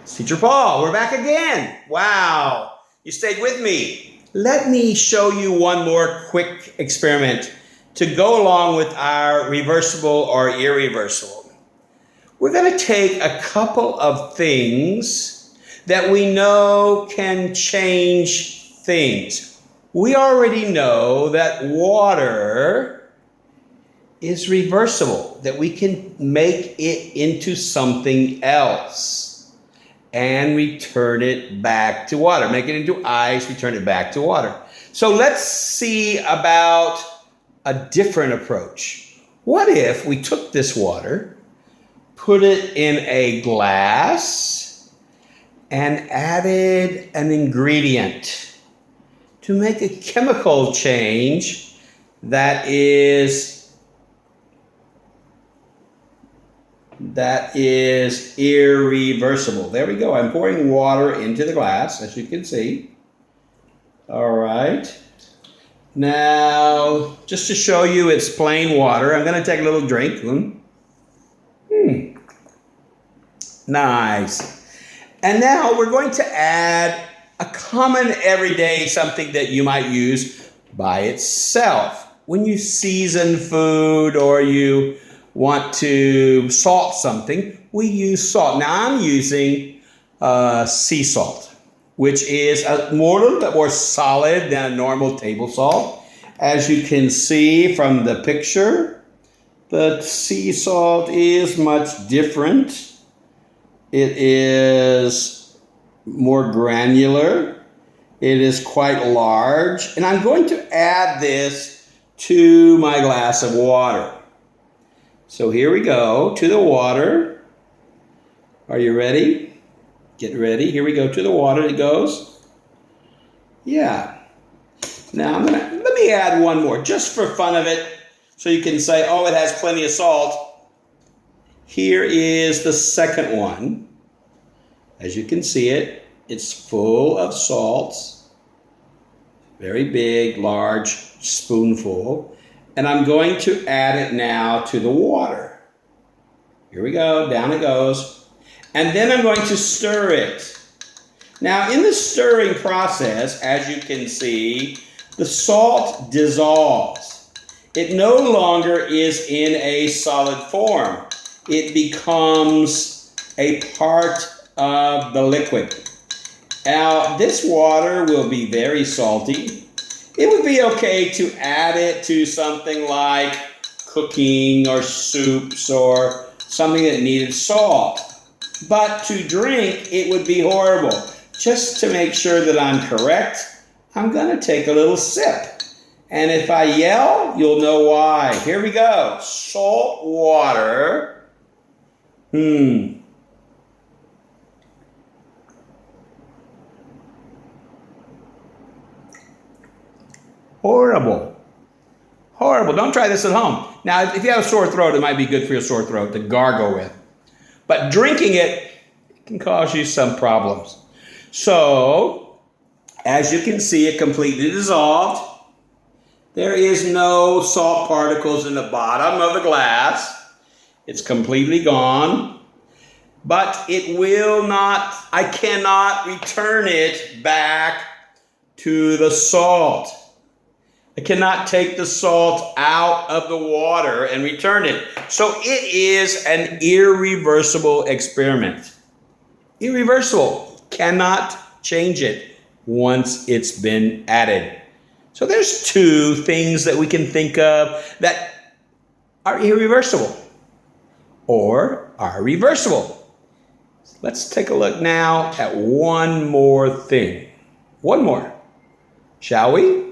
It's Teacher Paul. We're back again. Wow. You stayed with me. Let me show you one more quick experiment to go along with our reversible or irreversible. We're going to take a couple of things that we know can change things. We already know that water is reversible, that we can make it into something else and return it back to water. Make it into ice, return it back to water. So let's see about a different approach. What if we took this water, put it in a glass, and added an ingredient to make a chemical change that is irreversible. There we go. I'm pouring water into the glass, as you can see. All right. Now, just to show you it's plain water, I'm going to take a little drink. Nice. And now we're going to add a common everyday something that you might use by itself. When you season food or you want to salt something, we use salt. Now I'm using sea salt, which is a little bit more solid than a normal table salt. As you can see from the picture, the sea salt is much different. It is more granular. It is quite large. And I'm going to add this to my glass of water. So here we go to the water. Are you ready? Get ready. Here we go to the water. It goes. Yeah. Now let me add one more just for fun of it, so you can say, oh, it has plenty of salt. Here is the second one. As you can see it, it's full of salts. Very big, large spoonful. And I'm going to add it now to the water. Here we go, down it goes. And then I'm going to stir it. Now in the stirring process, as you can see, the salt dissolves. It no longer is in a solid form. It becomes a part of the liquid. Now this water will be very salty. It would be okay to add it to something like cooking or soups or something that needed salt. But to drink, it would be horrible. Just to make sure that I'm correct, I'm going to take a little sip. And if I yell, you'll know why. Here we go. Salt water. Horrible. Horrible. Don't try this at home. Now, if you have a sore throat, it might be good for your sore throat to gargle with. But drinking it can cause you some problems. So, as you can see, it completely dissolved. There is no salt particles in the bottom of the glass. It's completely gone. But it will not, I cannot return it back to the salt. I cannot take the salt out of the water and return it. So it is an irreversible experiment. Irreversible. Cannot change it once it's been added. So there's two things that we can think of that are irreversible or are reversible. Let's take a look now at one more thing. One more. Shall we?